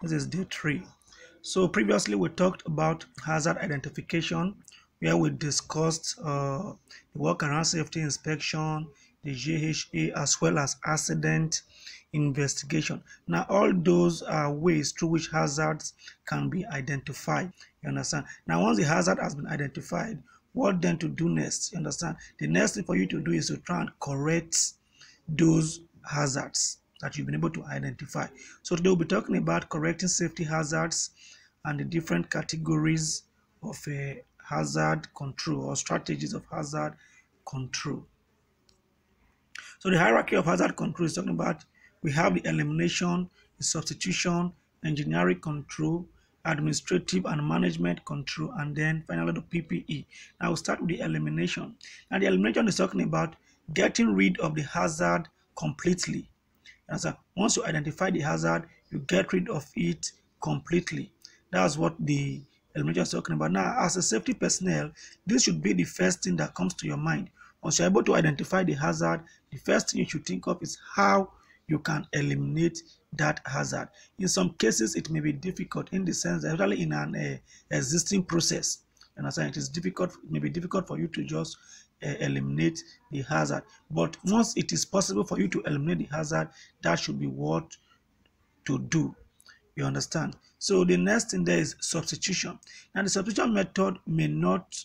This is day 3. So previously we talked about hazard identification, where we discussed the work around safety inspection, the GHA, as well as accident investigation. Now all those are ways through which hazards can be identified. You understand? Now once the hazard has been identified, what then to do next? You understand? The next thing for you to do is to try and correct those hazards that you've been able to identify. So today we'll be talking about correcting safety hazards and the different categories of hazard control or strategies of hazard control. So the hierarchy of hazard control is talking about we have the elimination, the substitution, engineering control, administrative and management control, and then finally the PPE. Now we'll start with the elimination. Now the elimination is talking about getting rid of the hazard completely. And so once you identify the hazard, you get rid of it completely. That's what the elimination is talking about. Now, as a safety personnel, this should be the first thing that comes to your mind. Once you're able to identify the hazard, the first thing you should think of is how you can eliminate that hazard. In some cases, it may be difficult in the sense that especially in an existing process. You understand? It is difficult. It may be difficult for you to just eliminate the hazard. But once it is possible for you to eliminate the hazard, that should be what to do. You understand? So the next thing there is substitution. Now the substitution method may not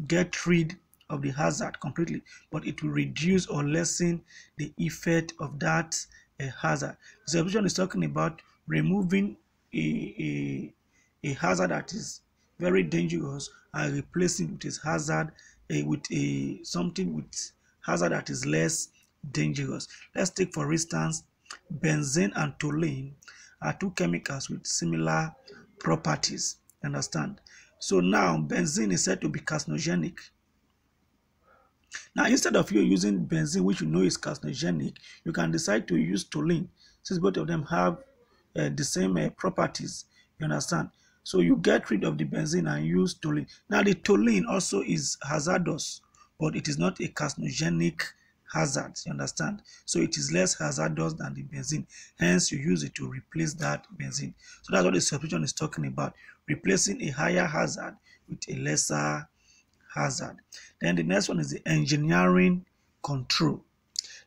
get rid of the hazard completely, but it will reduce or lessen the effect of that hazard. The substitution is talking about removing a hazard that is very dangerous and replacing with its hazard with a something with hazard that is less dangerous. Let's take for instance benzene and toluene are two chemicals with similar properties. Understand? So now benzene is said to be carcinogenic. Now instead of you using benzene, which you know is carcinogenic, you can decide to use toluene since both of them have the same properties. You understand? So you get rid of the benzene and use toluene. Now the toluene also is hazardous, but it is not a carcinogenic hazard. You understand? So it is less hazardous than the benzene. Hence, you use it to replace that benzene. So that's what the substitution is talking about: replacing a higher hazard with a lesser hazard. Then the next one is the engineering control.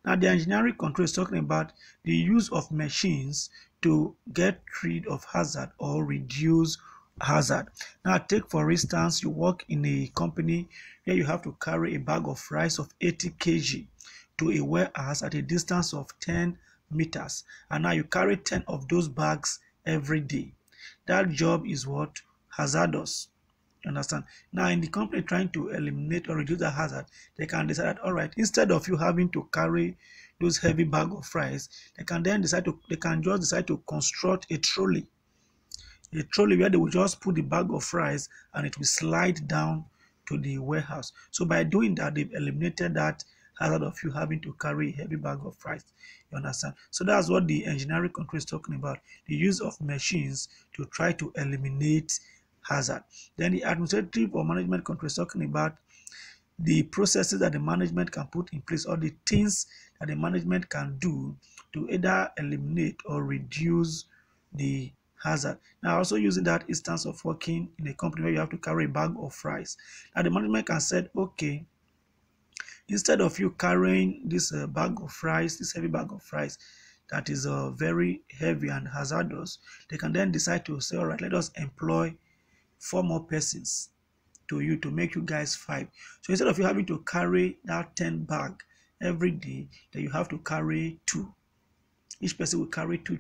Now, the engineering control is talking about the use of machines to get rid of hazard or reduce hazard. Now, take for instance, you work in a company where you have to carry a bag of rice of 80 kg to a warehouse at a distance of 10 meters. And now you carry 10 of those bags every day. That job is what? Hazardous. Understand? Now, in the company trying to eliminate or reduce the hazard, they can decide that, all right, instead of you having to carry those heavy bag of rice, they can just decide to construct a trolley where they will just put the bag of rice and it will slide down to the warehouse. So by doing that, they've eliminated that hazard of you having to carry a heavy bag of rice. You understand? So that's what the engineering control is talking about: the use of machines to try to eliminate hazard. Then the administrative or management control is talking about the processes that the management can put in place or the things that the management can do to either eliminate or reduce the hazard. Now, also using that instance of working in a company where you have to carry a bag of rice. Now, the management can say, okay, instead of you carrying this bag of rice, this heavy bag of rice that is very heavy and hazardous, they can then decide to say, all right, let us employ 4 more persons to make you guys 5. So instead of you having to carry that 10 bag every day, then you have to carry 2. Each person will carry 2.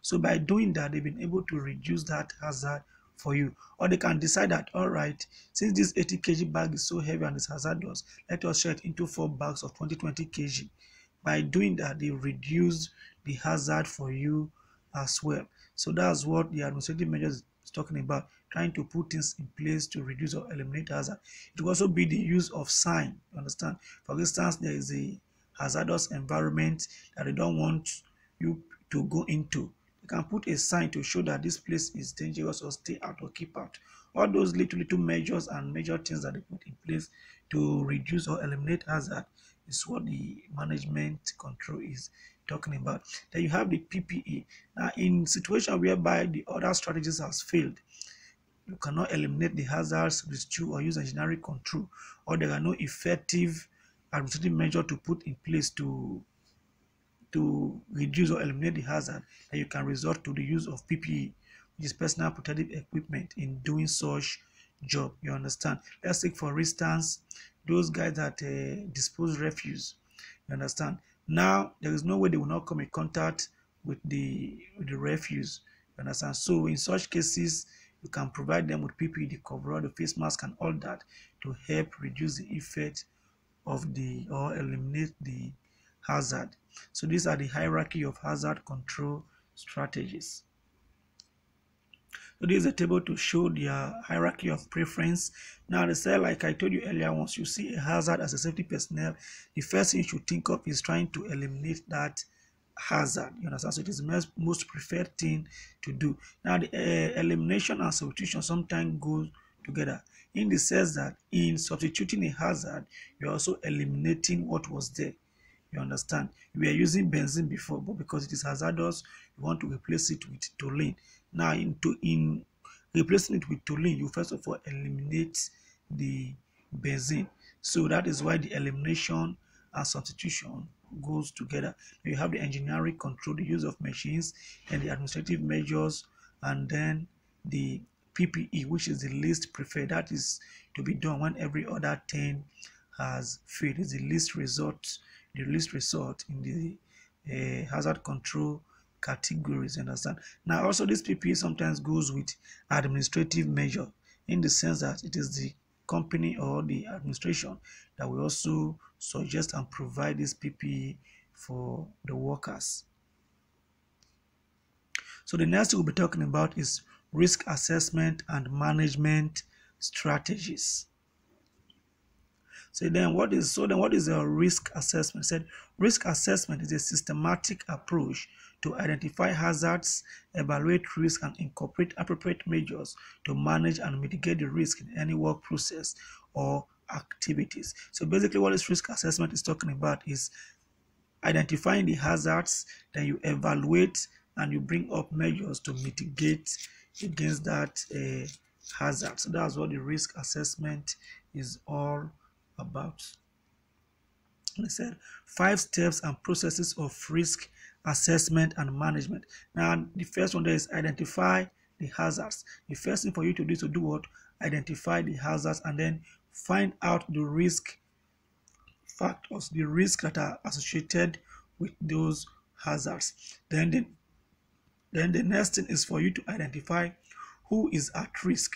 So by doing that, they've been able to reduce that hazard for you. Or they can decide that, all right, since this 80 kg bag is so heavy and it's hazardous, let us share it into 4 bags of 20 kg. By doing that, they reduce the hazard for you as well. So that's what the administrative measures is talking about, trying to put things in place to reduce or eliminate hazard. It will also be the use of sign. You understand? For instance, there is a hazardous environment that they don't want you to go into. You can put a sign to show that this place is dangerous or stay out or keep out. All those little measures and major things that they put in place to reduce or eliminate hazard is what the management control is talking about. Then you have the PPE. Now, in situation whereby the other strategies has failed, you cannot eliminate the hazards, restrict or use engineering control, or there are no effective administrative measure to put in place to reduce or eliminate the hazard, then you can resort to the use of PPE, which is personal protective equipment, in doing such job. You understand? Let's take for instance those guys that dispose refuse. You understand? Now there is no way they will not come in contact with the refuse. You understand? So in such cases, you can provide them with PPE, the coverall, the face mask, and all that to help reduce the effect of the or eliminate the hazard. So these are the hierarchy of hazard control strategies. So this is a table to show the hierarchy of preference. Now they say, like I told you earlier, once you see a hazard as a safety personnel, the first thing you should think of is trying to eliminate that hazard. You understand? So it is the most preferred thing to do. Now the elimination and substitution sometimes go together, in the sense that in substituting a hazard, you're also eliminating what was there. You understand? We are using benzene before, but because it is hazardous, you want to replace it with toluene. Now, in replacing it with toluene, you first of all eliminate the benzene. So that is why the elimination and substitution goes together. You have the engineering control, the use of machines, and the administrative measures, and then the PPE, which is the least preferred. That is to be done when every other thing has failed. It's the least result in the hazard control categories. Understand? Now, also this PPE sometimes goes with administrative measure, in the sense that it is the company or the administration that will also suggest and provide this PPE for the workers. So the next we'll be talking about is risk assessment and management strategies. So then what is a risk assessment? Said risk assessment is a systematic approach to identify hazards, evaluate risk, and incorporate appropriate measures to manage and mitigate the risk in any work process or activities. So basically what this risk assessment is talking about is identifying the hazards, then you evaluate and you bring up measures to mitigate against that hazard. So that's what the risk assessment is all about. And I said 5 steps and processes of risk assessment and management. Now, the first one there is identify the hazards. The first thing for you to do is to do what? Identify the hazards and then find out the risk factors, the risks that are associated with those hazards. Then the next thing is for you to identify who is at risk.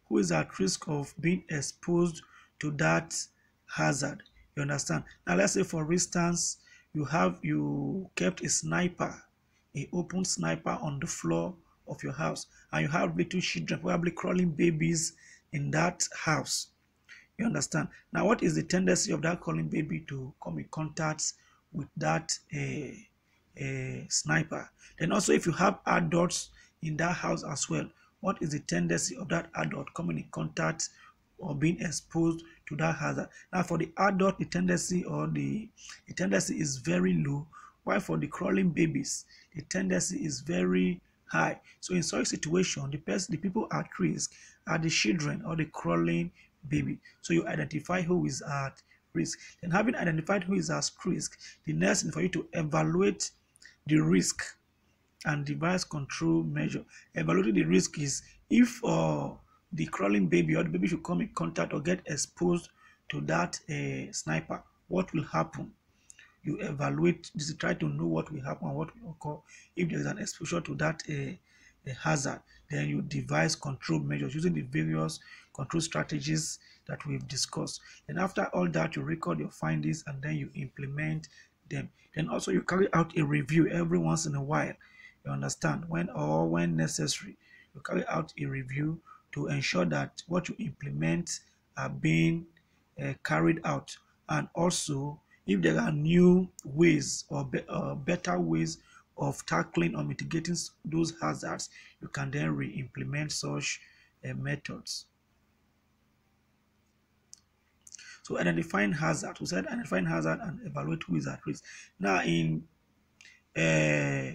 Who is at risk of being exposed to that hazard. You understand? Now let's say for instance you kept a sniper, a open sniper on the floor of your house, and you have little children, probably crawling babies in that house. You understand? Now what is the tendency of that crawling baby to come in contact with that sniper? Then also if you have adults in that house as well, what is the tendency of that adult coming in contact or being exposed to that hazard? Now for the adult, the tendency is very low, while for the crawling babies, the tendency is very high. So in such situation, the people at risk are the children or the crawling baby. So you identify who is at risk. Then having identified who is at risk, the next thing for you to evaluate the risk and devise control measure. Evaluating the risk is if the crawling baby or the baby should come in contact or get exposed to that sniper, what will happen? You evaluate this to try to know what will happen, what will occur if there is an exposure to that hazard. Then you devise control measures using the various control strategies that we've discussed. And after all that, you record your findings and then you implement them. Then also you carry out a review every once in a while. You understand? When necessary, you carry out a review to ensure that what you implement are being carried out. And also, if there are new ways or better ways of tackling or mitigating those hazards, you can then re-implement such methods. So identifying hazard, we said identifying hazard and evaluate who is at risk. Now in uh,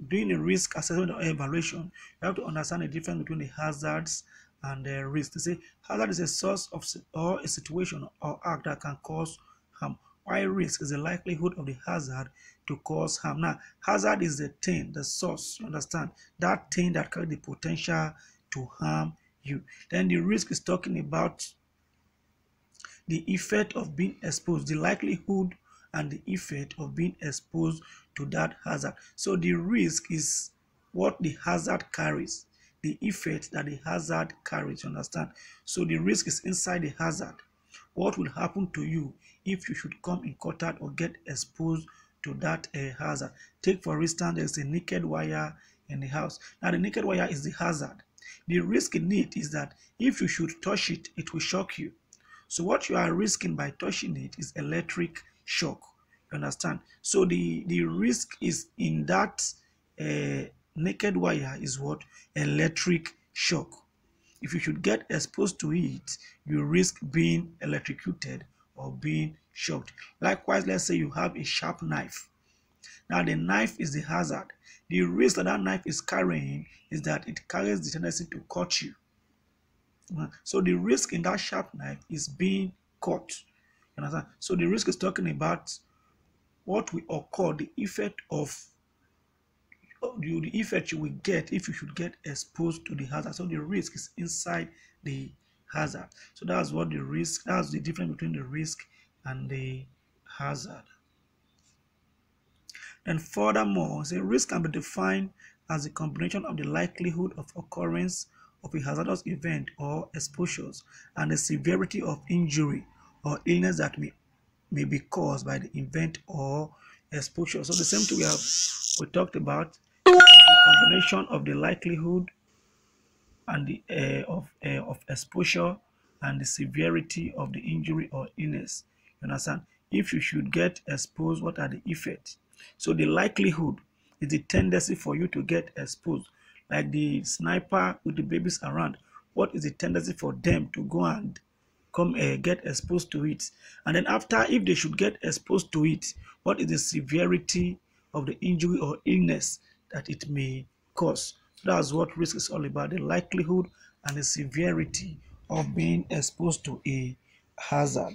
doing a risk assessment or evaluation, you have to understand the difference between the hazards and the risk. They say hazard is a source of or a situation or act that can cause harm, while risk is the likelihood of the hazard to cause harm. Now, hazard is the thing, the source, you understand, that thing that carries the potential to harm you. Then the risk is talking about the effect of being exposed, the likelihood and the effect of being exposed to that hazard. So the risk is what the hazard carries, the effect that the hazard carries, you understand? So the risk is inside the hazard. What will happen to you if you should come in contact or get exposed to that hazard? Take for instance, there's a naked wire in the house. Now the naked wire is the hazard. The risk in it is that if you should touch it, it will shock you. So what you are risking by touching it is electric shock. You understand? So the risk is in that naked wire is what? Electric shock. If you should get exposed to it, you risk being electrocuted or being shocked. Likewise, let's say you have a sharp knife. Now the knife is the hazard. The risk that that knife is carrying is that it carries the tendency to cut you. So the risk in that sharp knife is being caught. You understand? So the risk is talking about what will occur, the effect you will get if you should get exposed to the hazard. So the risk is inside the hazard. So that's what the risk, that's the difference between the risk and the hazard. And furthermore, the risk can be defined as the combination of the likelihood of occurrence of a hazardous event or exposures and the severity of injury or illness that may be caused by the event or exposure. So the same thing we talked about, the combination of the likelihood and the of exposure and the severity of the injury or illness. You understand? If you should get exposed, what are the effects? So the likelihood is the tendency for you to get exposed, like the sniper with the babies around. What is the tendency for them to go and come get exposed to it? And then after, if they should get exposed to it, what is the severity of the injury or illness that it may cause? So that's what risk is all about, the likelihood and the severity of being exposed to a hazard.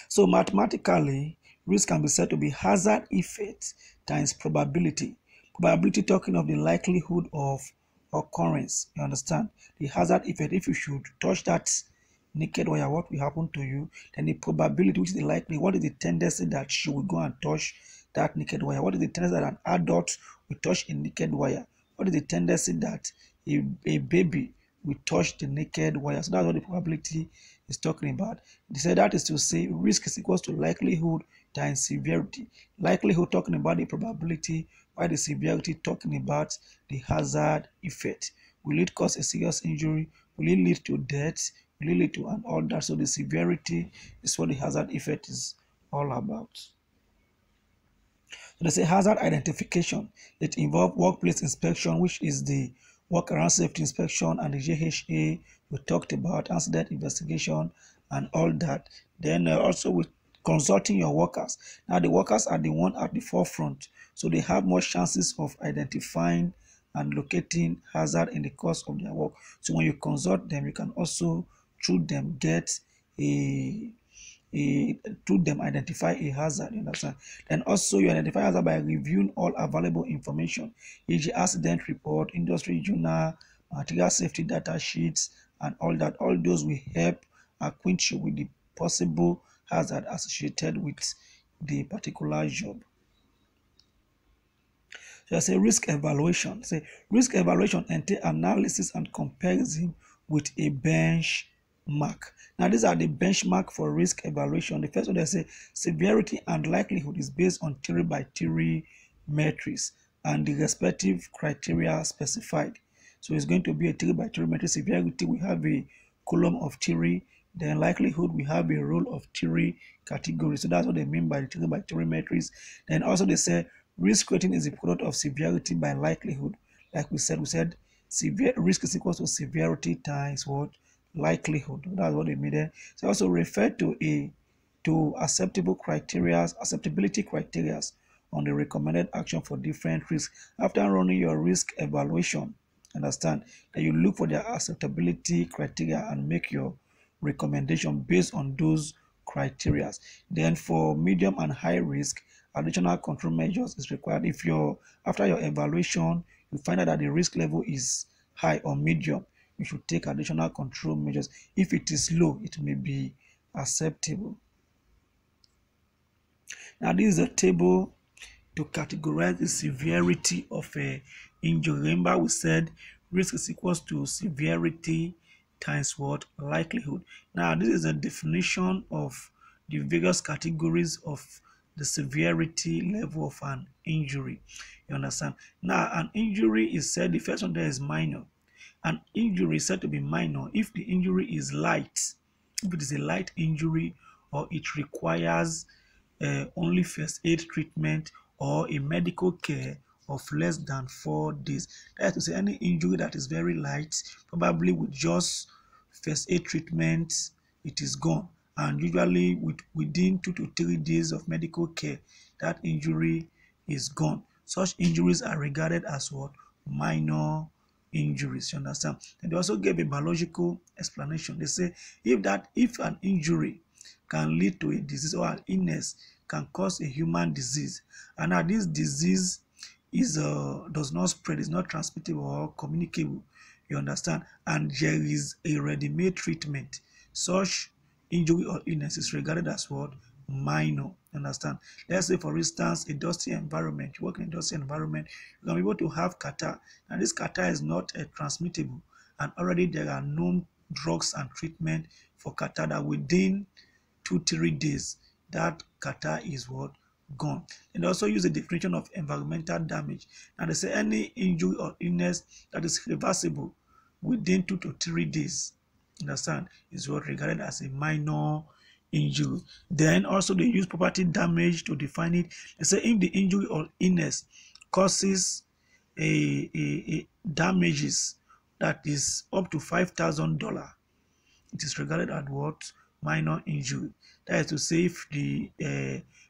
So mathematically, risk can be said to be hazard effect times probability. Probability talking of the likelihood of occurrence. You understand? The hazard effect, if you should touch that naked wire, what will happen to you? Then the probability, which is the likely, what is the tendency that you will go and touch that naked wire? What is the tendency that an adult will touch a naked wire? What is the tendency that a baby will touch the naked wire? So that's what the probability is talking about. They said that is to say risk is equals to likelihood times severity. Likelihood talking about the probability, while the severity talking about the hazard effect. Will it cause a serious injury? Will it lead to death? Will it lead to an all that? So the severity is what the hazard effect is all about. So they say hazard identification. It involves workplace inspection, which is the work around safety inspection, and the JHA we talked about, accident investigation and all that. Then also with consulting your workers. Now the workers are the one at the forefront, so they have more chances of identifying and locating hazard in the course of their work. So when you consult them, you can also through them get through them identify a hazard, you understand? Then also you identify hazard by reviewing all available information, e.g. accident report, industry journal, material safety data sheets, and all that. All those will help acquaint you with the possible hazard associated with the particular job. So I say risk evaluation. Say risk evaluation entails analysis and comparison with a benchmark. Now these are the benchmark for risk evaluation. The first one they say severity and likelihood is based on theory by theory metrics and the respective criteria specified. So it's going to be a theory by theory metric. Severity, we have a column of theory. Then likelihood, we have a role of theory category. So that's what they mean by the theory by theory metrics. Then also they say risk rating is a product of severity by likelihood. Like we said severe risk is equal to severity times what? Likelihood. That's what they mean there. So also refer to acceptable criteria, acceptability criteria on the recommended action for different risks. After running your risk evaluation, understand that you look for their acceptability criteria and make your recommendation based on those criteria. Then for medium and high risk, additional control measures is required. If you're after your evaluation, you find out that the risk level is high or medium, you should take additional control measures. If it is low, it may be acceptable. Now, this is a table to categorize the severity of a injury. Remember, we said risk is equals to severity times what? Likelihood. Now, this is a definition of the various categories of the severity level of an injury. You understand? Now, an injury is said, the first one there is minor. An injury is said to be minor if the injury is light, if it is a light injury, or it requires only first aid treatment or a medical care of less than 4 days. That is to say, any injury that is very light, probably with just first aid treatment, it is gone. And usually within 2 to 3 days of medical care, that injury is gone. Such injuries are regarded as what? Minor injuries. You understand? And they also gave a biological explanation. They say if an injury can lead to a disease or an illness can cause a human disease, and now this disease is does not spread, is not transmittable or communicable, you understand, and there is a ready-made treatment, such injury or illness is regarded as what? Minor. Understand? Let's say, for instance, a dusty environment. You work in a dusty environment, you can be able to have catarrh, and this catarrh is not transmittable, and already there are known drugs and treatment for catarrh that within 2-3 days that catarrh is what? Gone. And also use the definition of environmental damage. Now they say any injury or illness that is reversible within 2 to 3 days, understand, is what regarded as a minor injury. Then also they use property damage to define it. They say if the injury or illness causes a damages that is up to $5,000, it is regarded as what? Minor injury. That is to say, if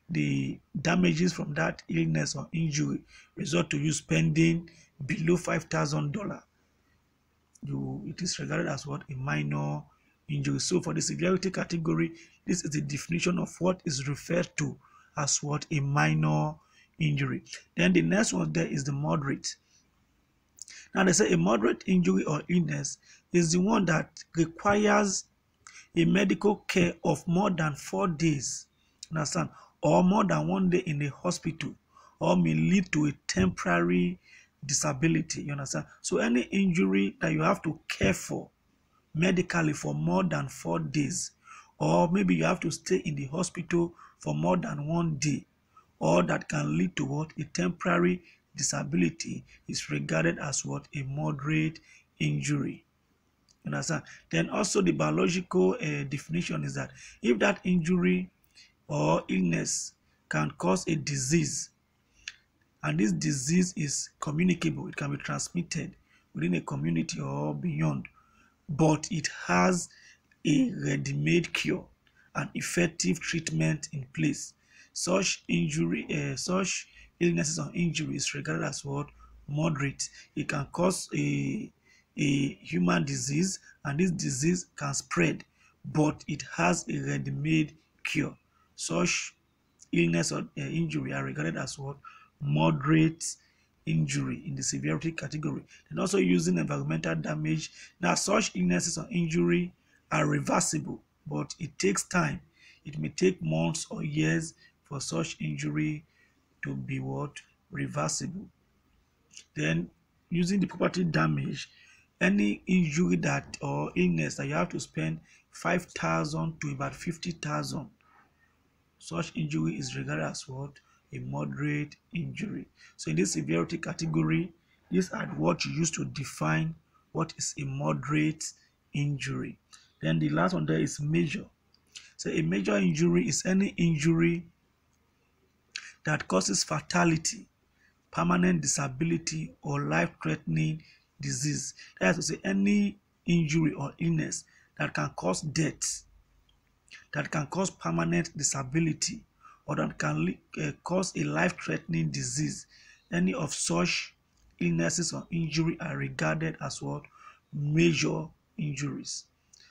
the damages from that illness or injury result to you spending below $5,000, it is regarded as what? A minor injury. So for the severity category, this is the definition of what is referred to as what? A minor injury. Then the next one there is the moderate. Now they say a moderate injury or illness is the one that requires a medical care of more than 4 days, understand, or more than 1 day in a hospital, or may lead to a temporary disability, you understand. So any injury that you have to care for medically for more than 4 days, or maybe you have to stay in the hospital for more than 1 day, or that can lead to what? A temporary disability, is regarded as what? A moderate injury. Understand? Then also the biological definition is that if that injury or illness can cause a disease, and this disease is communicable, it can be transmitted within a community or beyond, but it has a ready-made cure and effective treatment in place, such illnesses or injuries regarded as what? Moderate. It can cause a human disease, and this disease can spread, but it has a ready-made cure. Such illness or injury are regarded as what? Moderate injury in the severity category. And also using environmental damage. Now such illnesses or injury are reversible, but it takes time. It may take months or years for such injury to be what? Reversible. Then using the property damage, any injury that or illness that you have to spend 5,000 to about 50,000, such injury is regarded as what? A moderate injury. So in this severity category, these are what you use to define what is a moderate injury. Then the last one there is major. So a major injury is any injury that causes fatality, permanent disability, or life-threatening disease. That is to say, any injury or illness that can cause death, that can cause permanent disability, or that can cause a life-threatening disease. Any of such illnesses or injury are regarded as what? Major injuries.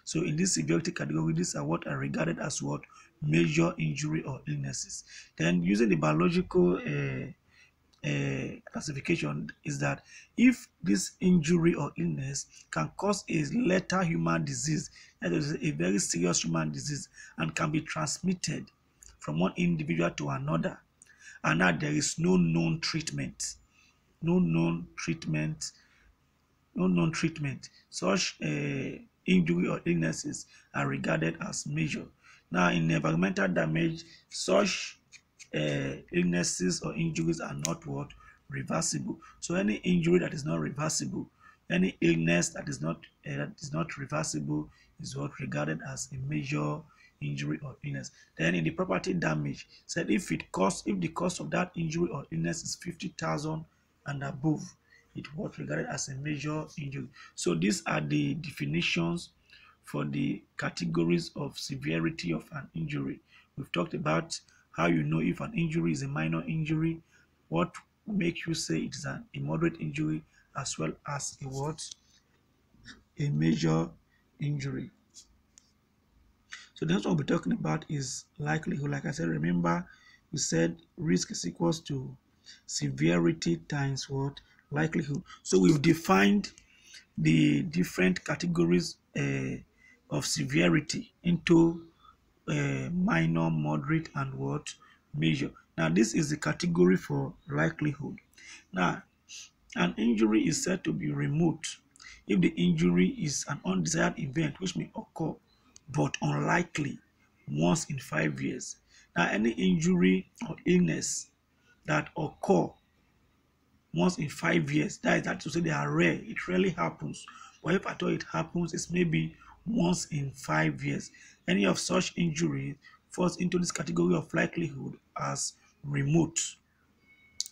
So in this severity category, these are what are regarded as what? Major injury or illnesses. Then using the biological classification is that if this injury or illness can cause a lethal human disease, that is a very serious human disease, and can be transmitted from one individual to another, and now there is no known treatment, no known treatment no known treatment, such injury or illnesses are regarded as major. Now, in environmental damage, such illnesses or injuries are not what? Reversible. So any injury that is not reversible, any illness that is not reversible is what regarded as a major injury or illness. Then in the property damage, said if the cost of that injury or illness is 50,000 and above, it was regarded as a major injury. So these are the definitions for the categories of severity of an injury. We've talked about how you know if an injury is a minor injury, what makes you say it is a moderate injury, as well as a what? A major injury. So the next one we'll be talking about is likelihood. Like I said, remember we said risk is equals to severity times what? Likelihood. So we've defined the different categories of severity into minor, moderate, and what? Major. Now this is the category for likelihood. Now an injury is said to be remote if the injury is an undesired event which may occur but unlikely once in 5 years. Now any injury or illness that occur once in 5 years, that to say they are rare, it rarely happens. But if at all it happens, it's maybe once in 5 years. Any of such injury falls into this category of likelihood remote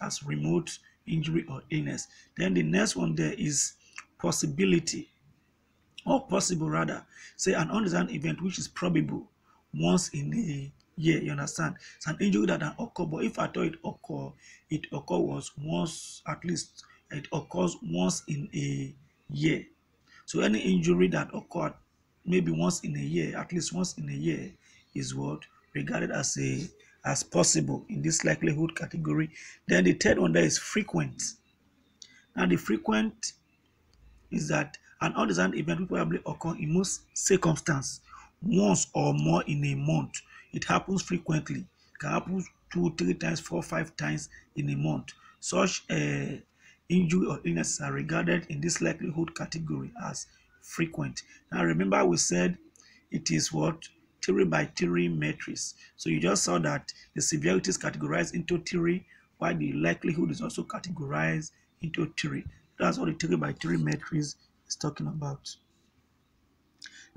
as remote injury or illness. Then the next one there is possibility, or possible rather, say an undesired event which is probable once in a year. You understand? It's an injury that can occur, but if at all it occurs once, at least it occurs once in a year. So any injury that occurred maybe once in a year, at least once in a year, is what regarded as possible in this likelihood category. Then the third one there is frequent. Now the frequent is that an undesired event will probably occur in most circumstances once or more in a month. It happens frequently. It can happen 2, 3 times, 4, 5 times in a month. Such injury or illness are regarded in this likelihood category as frequent. Now remember we said it is what? 3 by 3 matrix. So you just saw that the severity is categorized into 3, while the likelihood is also categorized into 3. That's what the 3 by 3 matrix is talking about.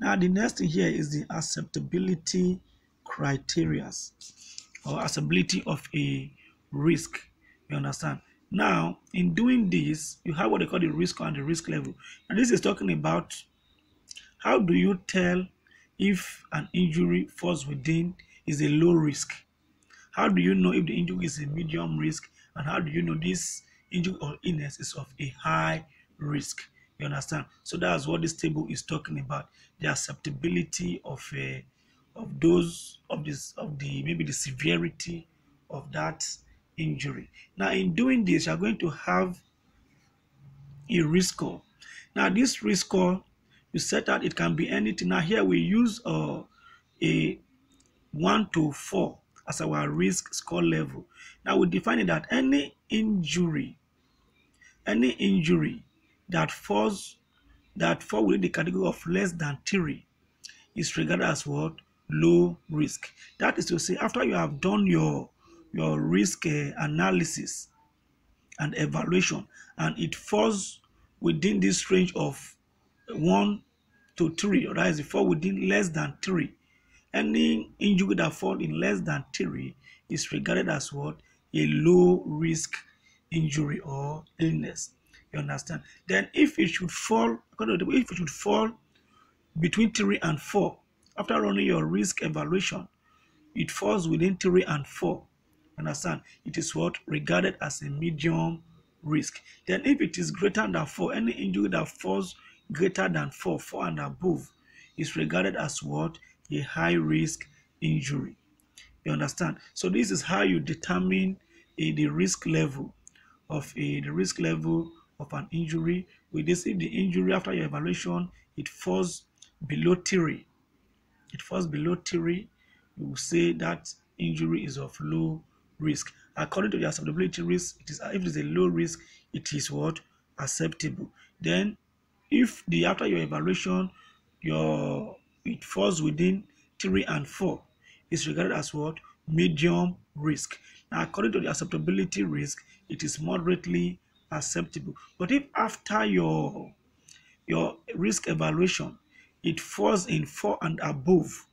Now the next thing here is the acceptability criteria, or acceptability of a risk. You understand? Now in doing this, you have what they call the risk and the risk level. And this is talking about how do you tell if an injury falls within is a low risk. How do you know if the injury is a medium risk, and how do you know this injury or illness is of a high risk? You understand? So that's what this table is talking about: the acceptability of maybe the severity of that injury. Now, in doing this, you're going to have a risk score. Now, this risk score, you set out it can be anything. Now, here we use a 1 to 4 as our risk score level. Now we define it that any injury that falls within the category of less than 3 is regarded as what? Low risk. That is to say, after you have done your risk analysis and evaluation, and it falls within this range of 1 to 3, or that is, it falls within less than 3. Any injury that falls in less than 3 is regarded as what? A low risk injury or illness. You understand? Then if it should fall, between 3 and 4, after running your risk evaluation, it falls within 3 and 4. Understand? It is what regarded as a medium risk. Then if it is greater than 4, any injury that falls greater than 4, 4 and above, is regarded as what? A high risk injury. You understand? So this is how you determine the risk level of the risk level of an injury. With this, if the injury after your evaluation it falls below 3, it falls below 3, you will say that injury is of low risk. According to the acceptability risk, it is if it is a low risk, it is what? Acceptable. Then if the after your evaluation your it falls within 3 and 4, it's regarded as what? Medium risk. Now according to the acceptability risk, it is moderately acceptable. But if after your risk evaluation it falls in 4 and above,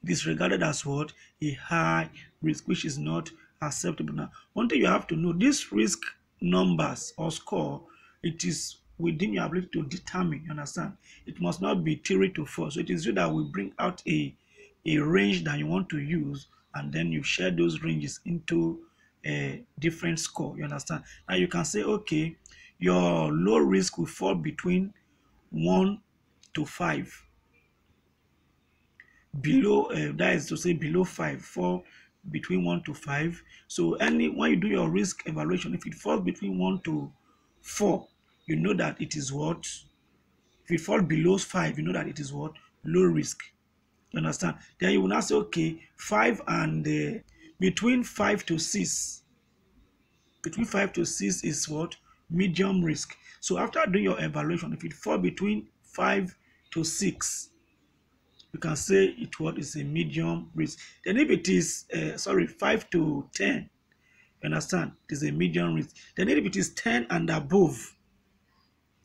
it is regarded as what? A high risk, which is not acceptable. Now, one thing you have to know, these risk numbers or score, it is within your ability to determine, you understand? It must not be 3 to 4. So it is you that will bring out a range that you want to use, and then you share those ranges into a different score, you understand? Now you can say, okay, your low risk will fall between 1 to 5. Below that is to say below 5, fall between 1 to 5. So when you do your risk evaluation, if it falls between 1 to 4, you know that it is what? If it falls below 5, you know that it is what? Low risk. You understand? Then you will now say, okay, 5 and between 5 to 6, between 5 to 6 is what? Medium risk. So after doing your evaluation, if it falls between 5 to 6, you can say it what is a medium risk. Then if it is 5 to 10, you understand, it is a medium risk. Then if it is 10 and above,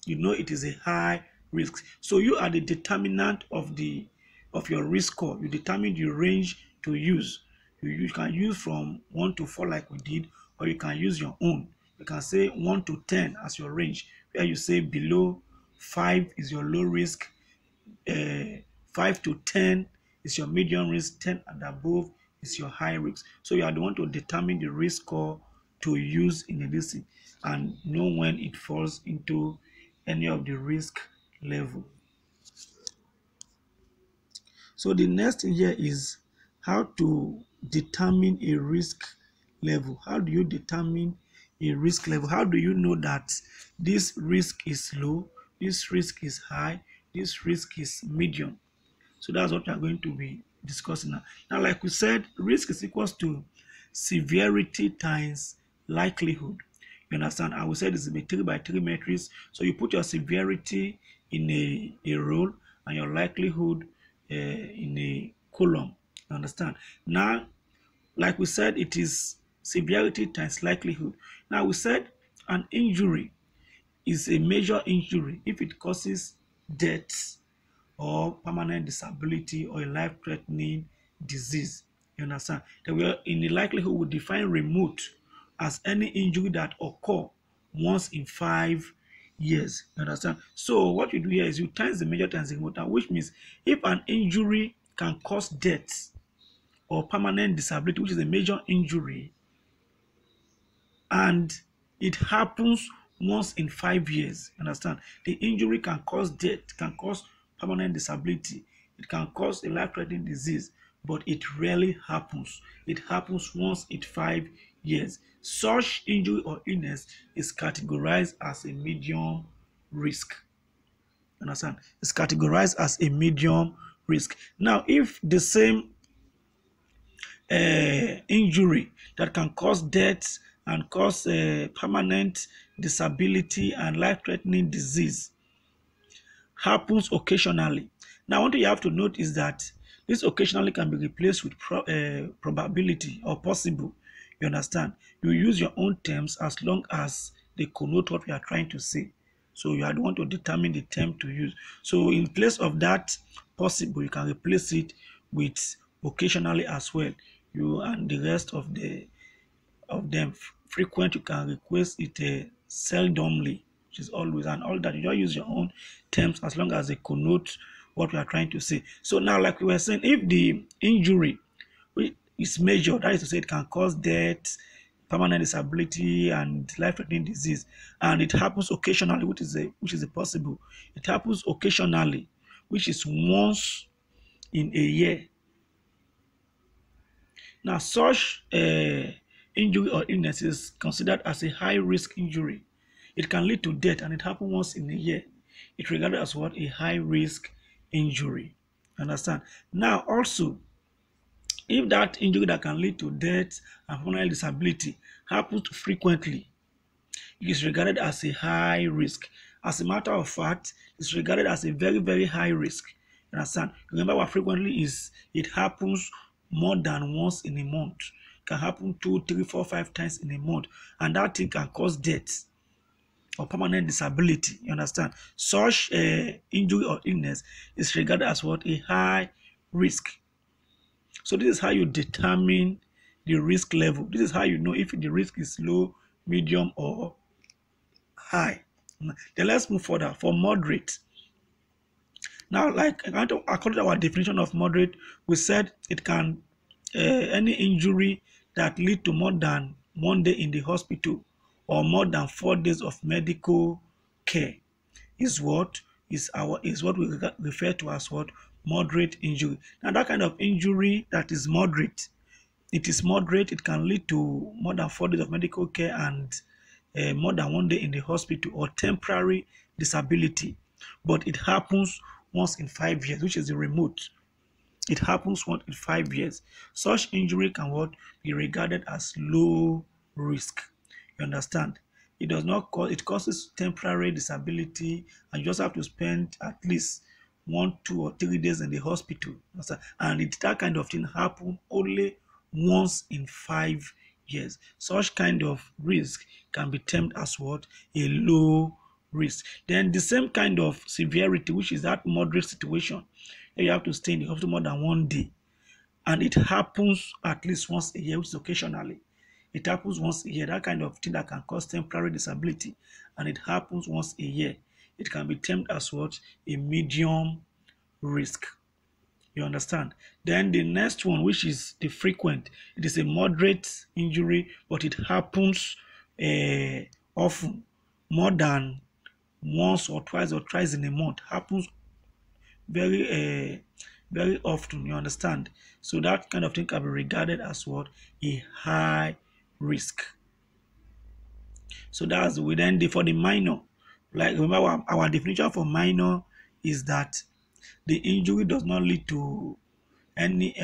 you know it is a high risk. So you are the determinant of your risk score. You determine the range to use. You can use from 1 to 4 like we did, or you can use your own. You can say 1 to 10 as your range, where you say below 5 is your low risk, 5 to 10 is your medium risk, 10 and above is your high risk. So you are the one to determine the risk score to use in a DC and know when it falls into any of the risk level. So the next thing here is how to determine a risk level. How do you determine a risk level? How do you know that this risk is low, this risk is high, this risk is medium? So that's what we are going to be discussing now. Now, like we said, risk is equals to severity times likelihood. You understand? I will say this is a 3 by 3 matrix. So you put your severity in a row and your likelihood in a column. You understand? Now, like we said, it is severity times likelihood. Now, we said an injury is a major injury if it causes death or permanent disability or a life-threatening disease. You understand? That we are in the likelihood we define remote as any injury that occur once in 5 years. You understand? So what you do here is you times the major times the remote, which means if an injury can cause death or permanent disability, which is a major injury, and it happens once in 5 years. Understand? The injury can cause death, can cause permanent disability, it can cause a life-threatening disease, but it rarely happens. It happens once in 5 years. Such injury or illness is categorized as a medium risk. Understand? It's categorized as a medium risk. Now, if the same injury that can cause death and cause permanent disability and life-threatening disease happens occasionally. Now, one thing you have to note is that this occasionally can be replaced with probability or possible. You understand? You use your own terms as long as they connote what we are trying to say. So you are the one to determine the term to use. So in place of that possible, you can replace it with occasionally as well. You and the rest of them frequent, you can request it seldomly, which is always, and all that. You just use your own terms as long as they connote what we are trying to say. So now, like we were saying, if the injury is major, that is to say, it can cause death, permanent disability, and life-threatening disease, and it happens occasionally, which is a possible. It happens occasionally, which is once in a year. Now, such injury or illness is considered as a high-risk injury. It can lead to death, and it happens once in a year. It's regarded as what? A high-risk injury. Understand? Now, also, if that injury that can lead to death and permanent disability happens frequently, it is regarded as a high risk. As a matter of fact, it's regarded as a very, very high risk. You understand? Remember what frequently is, it happens more than once in a month. It can happen 2, 3, 4, 5 times in a month. And that thing can cause death or permanent disability. You understand? Such injury or illness is regarded as what? A high risk. So this is how you determine the risk level. This is how you know if the risk is low, medium, or high. Then let's move further for moderate. Now, like according to our definition of moderate, we said it can any injury that lead to more than 1 day in the hospital or more than 4 days of medical care is what we refer to as what? Moderate injury. Now, that kind of injury that is moderate, it can lead to more than 4 days of medical care and more than 1 day in the hospital or temporary disability. But it happens once in 5 years, which is the remote. It happens once in 5 years. Such injury can what? Be regarded as low risk. You understand? It does not cause, it causes temporary disability, and you just have to spend at least 1, 2, or 3 days in the hospital. And that kind of thing happen only once in 5 years. Such kind of risk can be termed as what? A low risk. Then the same kind of severity, which is that moderate situation, you have to stay in the hospital more than 1 day, and it happens at least once a year, which is occasionally. It happens once a year. That kind of thing that can cause temporary disability, and it happens once a year. It can be termed as what? A medium risk. You understand? Then the next one, which is the frequent, it is a moderate injury, but it happens often, more than once or twice or thrice in a month. Happens very often. You understand? So that kind of thing can be regarded as what? A high risk. So that's for the minor. Like, remember our definition for minor is that the injury does not lead to any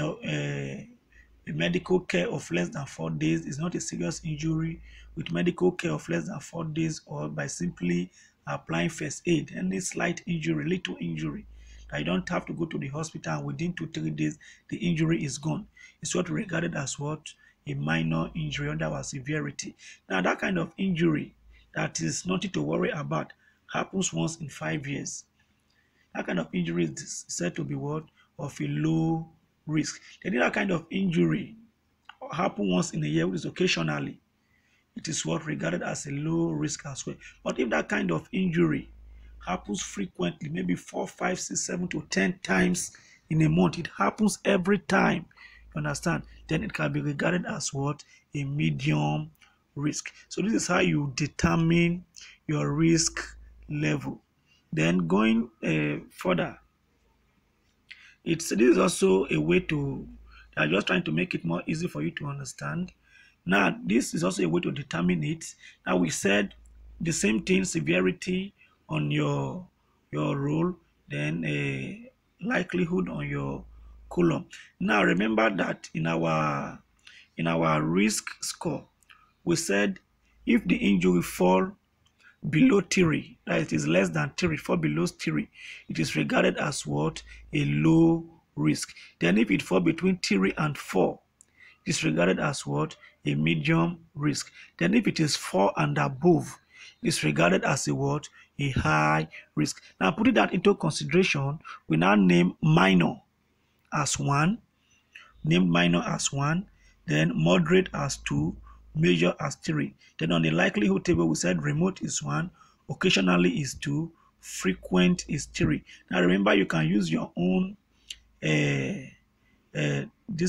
medical care of less than 4 days. It's not a serious injury with medical care of less than 4 days, or by simply applying first aid. Any slight injury, little injury, I don't have to go to the hospital, and within 2, 3 days the injury is gone. It's what regarded as what? A minor injury under our severity. Now, that kind of injury that is nothing to worry about happens once in 5 years. That kind of injury is said to be what? Of a low risk. Then that kind of injury happen once in a year, which is occasionally. It is what regarded as a low risk as well. But if that kind of injury happens frequently, maybe 4, 5, 6, 7 to 10 times in a month, it happens every time, you understand? Then it can be regarded as what? A medium risk. So this is how you determine your risk level. Then going further, this is also a way to, I'm just trying to make it more easy for you to understand. Now, this is also a way to determine it. Now, we said the same thing, severity on your role, then a likelihood on your column. Now, remember that in our risk score, we said if the injury fall below 3, that it is less than 3, fall below 3, it is regarded as what? A low risk. Then if it fall between 3 and 4, it is regarded as what? A medium risk. Then if it is 4 and above, it is regarded as a what? A high risk. Now, putting that into consideration, we now name minor as 1, named minor as 1, then moderate as 2, major as 3. Then on the likelihood table, we said remote is 1, occasionally is 2, frequent is 3. Now remember, you can use your own this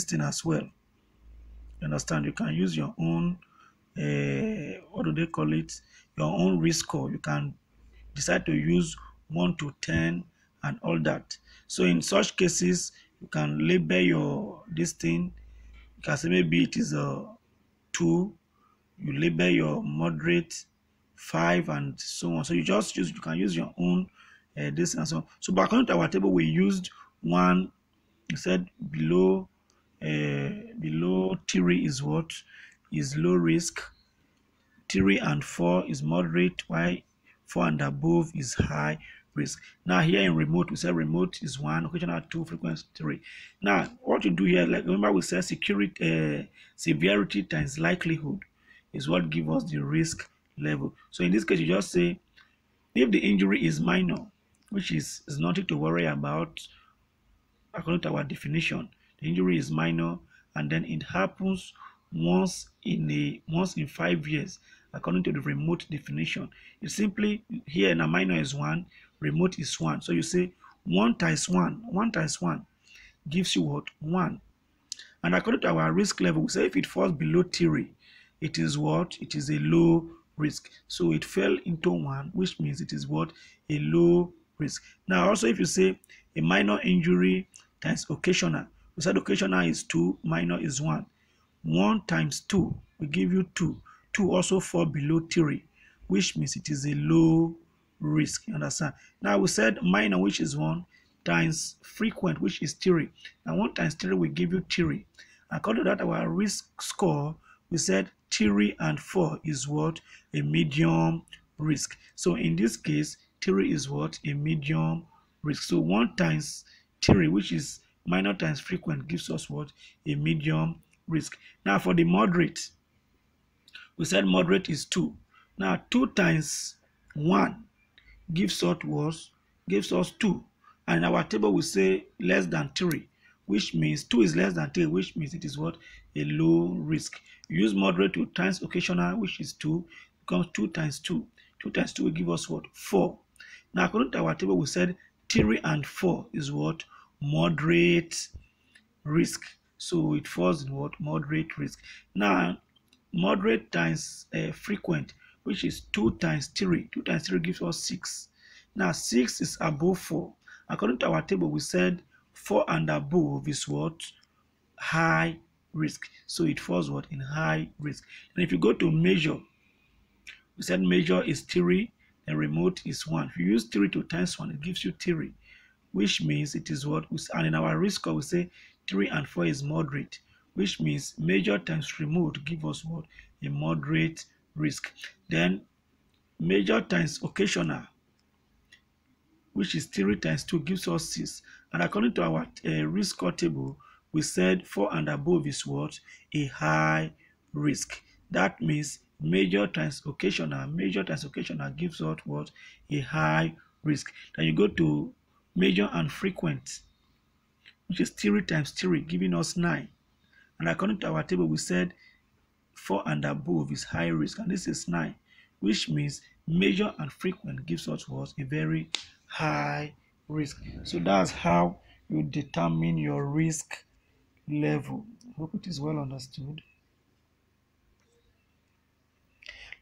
thing as well. You understand? You can use your own what do they call it? Your own risk score. You can decide to use 1 to 10 and all that. So in such cases, you can label your this thing. You can say maybe it is a 2. You label your moderate 5 and so on. So you can use your own this and so on. So but according to our table, we used 1. You said below 3 is what is low risk, 3 and 4 is moderate, while 4 and above is high risk. Now here in remote, we said remote is 1, occasional 2, frequency 3. Now what you do here, like remember we said severity times likelihood is what gives us the risk level. So in this case, you just say if the injury is minor, which is nothing to worry about according to our definition, the injury is minor, and then it happens once in 5 years according to the remote definition. It's simply here in a minor is 1, remote is 1. So you say 1 times 1 gives you what? 1. And according to our risk level, we say if it falls below 3, it is what? It is a low risk. So it fell into 1, which means it is what? A low risk. Now also if you say a minor injury times occasional, we said occasional is 2, minor is 1. 1 times 2 will give you 2. 2 also fall below 3, which means it is a low risk. You understand? Now we said minor, which is 1, times frequent, which is 3. Now 1 times 3 will give you 3. According to that, our risk score, we said 3 and 4 is what? A medium risk. So in this case, 3 is what? A medium risk. So 1 times 3, which is minor times frequent, gives us what? A medium risk. Now for the moderate, we said moderate is 2. Now 2 times 1 gives us 2. And our table will say less than 3, which means 2 is less than 3, which means it is what? A low risk. You use moderate to times occasional, which is 2, becomes 2 times 2. 2 times 2 will give us what? 4. Now according to our table, we said 3 and 4 is what? Moderate risk. So it falls in what? Moderate risk. Now moderate times frequent, which is 2 times 3. 2 times 3 gives us 6. Now 6 is above 4. According to our table, we said 4 and above is what? High risk. So it falls what? In high risk. And if you go to measure, we said measure is 3 and remote is 1. If you use 3 to times 1, it gives you 3, which means it is what? And in our risk score, we say 3 and 4 is moderate, which means measure times remote give us what? A moderate risk. Then measure times occasional, which is 3 times 2 gives us 6. And according to our risk score table, we said 4 and above is what? A high risk. That means measure times occasional gives us what? A high risk. Then you go to measure and frequent, which is 3 times 3 giving us 9. And according to our table, we said 4 and above is high risk, and this is 9, which means measure and frequent gives us what? A very high risk. So that's how you determine your risk level. I hope it is well understood.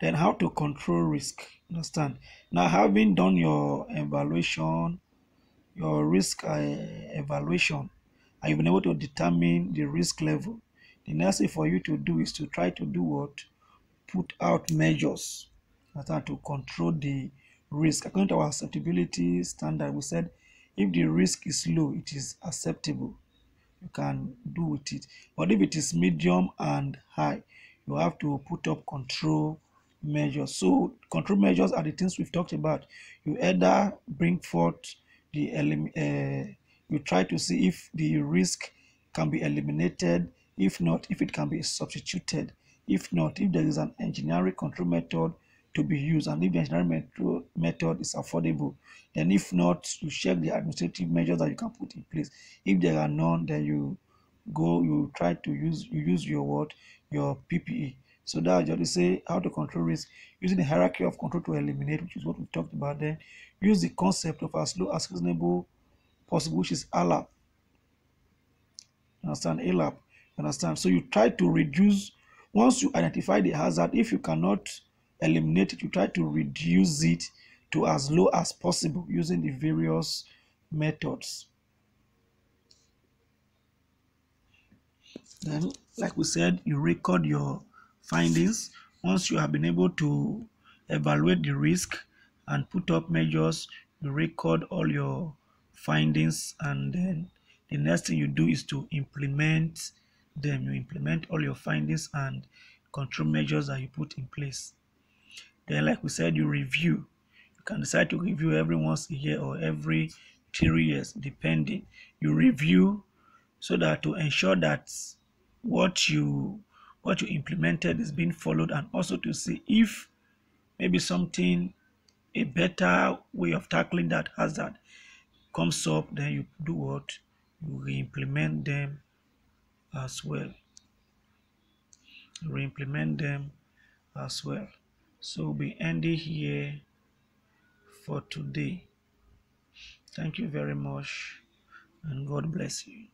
Then how to control risk. Understand? Now, having done your evaluation, your risk evaluation, and you've been able to determine the risk level, the next thing for you to do is to try to do what? Put out measures to control the risk. According to our acceptability standard, we said if the risk is low, it is acceptable. You can do with it. But if it is medium and high, you have to put up control measures. So control measures are the things we've talked about. You either bring forth you try to see if the risk can be eliminated. If not, if it can be substituted. If not, if there is an engineering control method to be used, and if the engineering method is affordable, then if not, you check the administrative measures that you can put in place. If there are none, then you try to use your PPE, So that just say how to control risk using the hierarchy of control to eliminate, which is what we talked about then. Use the concept of as low as reasonable possible, which is ALAP. You understand? ALAP. You understand? So you try to reduce, once you identify the hazard, if you cannot eliminate it, you try to reduce it to as low as possible using the various methods. Then, like we said, you record your findings. Once you have been able to evaluate the risk and put up measures, you record all your findings, and then the next thing you do is to implement them. You implement all your findings and control measures that you put in place. Then, like we said, you review. You can decide to review every once a year or every 3 years, depending. You review so that to ensure that what you what you implemented is being followed, and also to see if maybe something, a better way of tackling that hazard comes up, then you do what, you re-implement them as well. Re-implement them as well. So we end it here for today. Thank you very much, and God bless you.